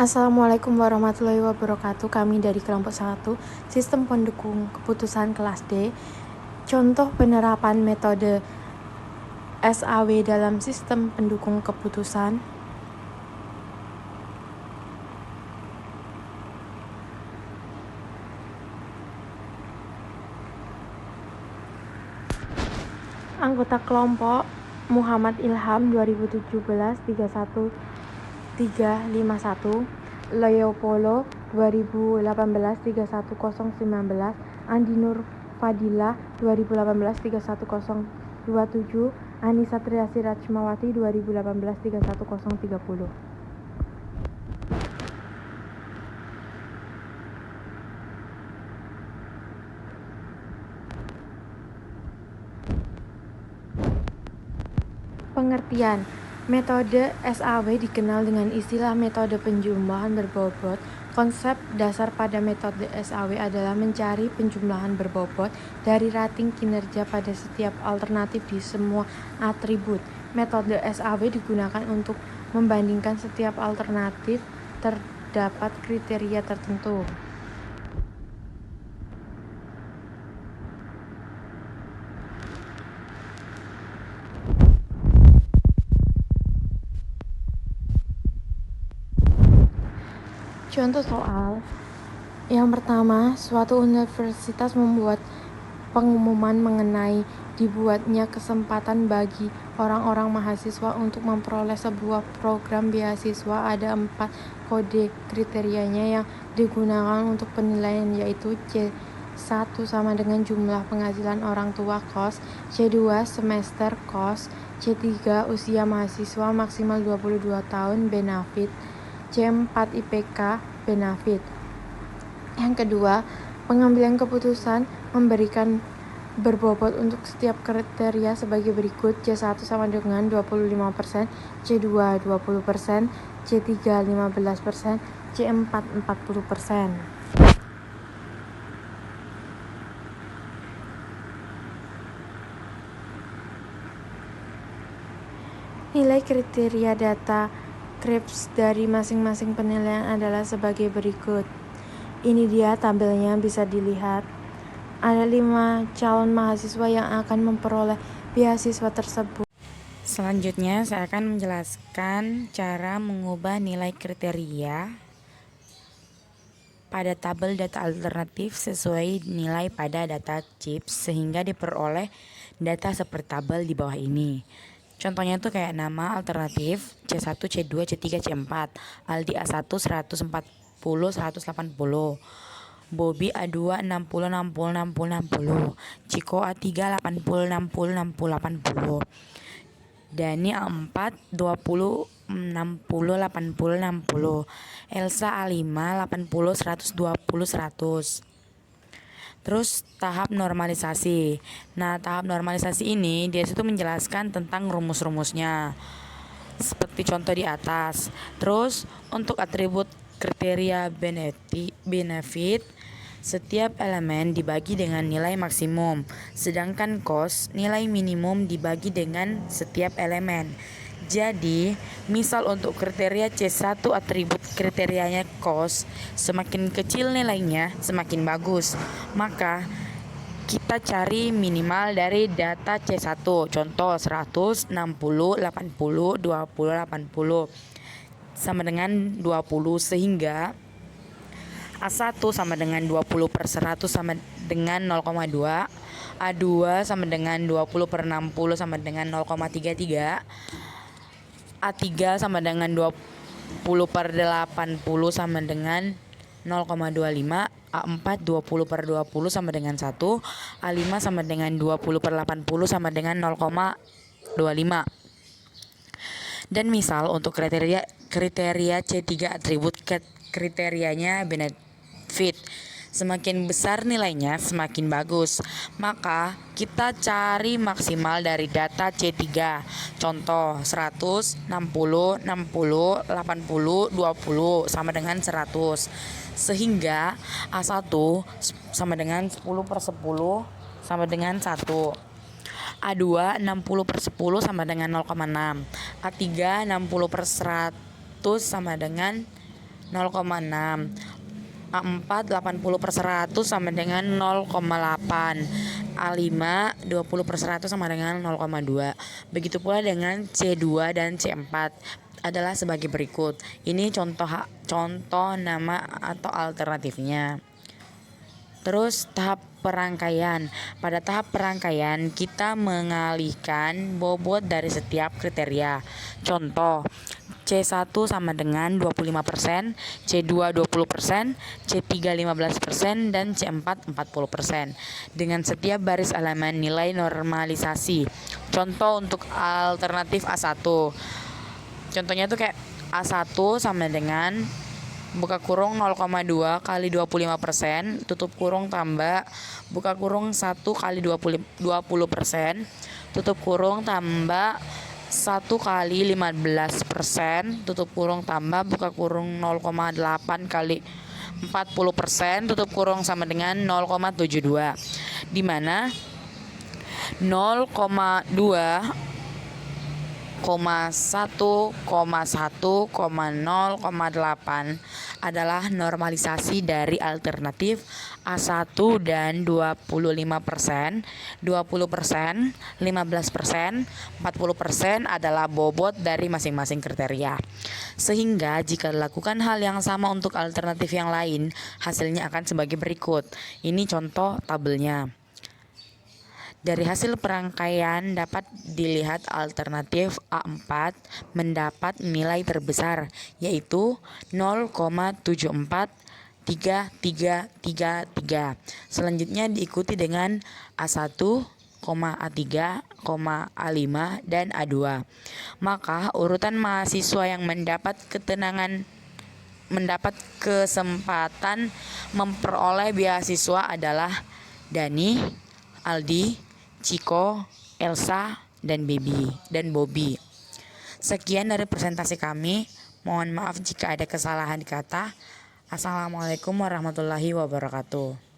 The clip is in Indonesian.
Assalamualaikum warahmatullahi wabarakatuh. Kami dari kelompok 1 Sistem Pendukung Keputusan kelas D. Contoh penerapan metode SAW dalam sistem pendukung keputusan. Anggota kelompok Muhammad Ilham 2017 31351, Leopoldo 2018 31019, Andi Nur Fadilah 2018 31027, Anissa Triasi Rachmawati 2018 31030. Pengertian. Metode SAW dikenal dengan istilah metode penjumlahan berbobot. Konsep dasar pada metode SAW adalah mencari penjumlahan berbobot dari rating kinerja pada setiap alternatif di semua atribut. Metode SAW digunakan untuk membandingkan setiap alternatif terdapat kriteria tertentu. Contoh soal. Yang pertama, suatu universitas membuat pengumuman mengenai dibuatnya kesempatan bagi orang-orang mahasiswa untuk memperoleh sebuah program beasiswa. Ada 4 kode kriterianya yang digunakan untuk penilaian, yaitu C1 sama dengan jumlah penghasilan orang tua kos, C2 semester kos, C3 usia mahasiswa maksimal 22 tahun benefit, C4 IPK benefit. Yang kedua, pengambilan keputusan memberikan berbobot untuk setiap kriteria sebagai berikut. C1 sama dengan 25%, C2 20%, C3 15%, C4 40%. Nilai kriteria data KRIPS dari masing-masing penilaian adalah sebagai berikut. Ini dia tabelnya, bisa dilihat. Ada 5 calon mahasiswa yang akan memperoleh beasiswa tersebut. Selanjutnya saya akan menjelaskan cara mengubah nilai kriteria pada tabel data alternatif sesuai nilai pada data CHIPS sehingga diperoleh data seperti tabel di bawah ini. Contohnya tuh kayak nama alternatif C1, C2, C3, C4, Aldi A1 140, 180, Bobby A2 60, 60, 60, 60, Ciko A3 80, 60, 60, 80, Dani A4 20, 60, 80, 60, Elsa A5 80, 120, 100. Terus tahap normalisasi. Nah, tahap normalisasi ini dia situ menjelaskan tentang rumus-rumusnya seperti contoh di atas. Terus untuk atribut kriteria benefit, setiap elemen dibagi dengan nilai maksimum, sedangkan cost nilai minimum dibagi dengan setiap elemen. Jadi, misal untuk kriteria C1 atribut kriterianya cost, semakin kecil nilainya semakin bagus. Maka kita cari minimal dari data C1. Contoh 100, 60, 80, 20, 80 sama dengan 20, sehingga A1 sama dengan 20 per 100 sama dengan 0,2, A2 sama dengan 20 per 60 sama dengan 0,33, A3 sama dengan 20 per 80 sama dengan 0,25, A4 20 per 20 sama dengan 1, A5 sama dengan 20 per 80 sama dengan 0,25. Dan misal untuk kriteria C3 atribut kriterianya benefit, semakin besar nilainya semakin bagus. Maka kita cari maksimal dari data C3. Contoh 100, 60, 60, 80, 20 sama dengan 100. Sehingga A1 sama dengan 10 per 10 sama dengan 1. A2 60 per 10 sama dengan 0,6. A3 60 per 100 sama dengan 0,6. A4 80/100 sama dengan 0,8. A5 20/100 sama dengan 0,2. Begitu pula dengan C2 dan C4 adalah sebagai berikut. Ini contoh nama atau alternatifnya. Terus tahap perangkaian. Pada tahap perangkaian kita mengalihkan bobot dari setiap kriteria. Contoh, C1 sama dengan 25%, C2 20%, C3 15%, dan C4 40%. Dengan setiap baris elemen nilai normalisasi. Contoh untuk alternatif A1. Contohnya tuh kayak A1 sama dengan buka kurung 0,2 kali 25%, tutup kurung tambah buka kurung 1 kali 20%, tutup kurung tambah 1 kali 15%, tutup kurung tambah buka kurung 0,8 kali 40%, tutup kurung sama dengan 0,72, di mana 0,2, 1,1,0,8 adalah normalisasi dari alternatif A1 dan 25%, 20%, 15%, 40% adalah bobot dari masing-masing kriteria. Sehingga jika dilakukan hal yang sama untuk alternatif yang lain, hasilnya akan sebagai berikut. Ini contoh tabelnya. Dari hasil perangkaian dapat dilihat alternatif A4 mendapat nilai terbesar, yaitu 0,743333. Selanjutnya diikuti dengan A1, A3, A5, dan A2. Maka urutan mahasiswa yang mendapat kesempatan memperoleh beasiswa adalah Dani, Aldi, Ciko, Elsa, dan Bobby. Sekian dari presentasi kami. Mohon maaf jika ada kesalahan kata. Assalamualaikum warahmatullahi wabarakatuh.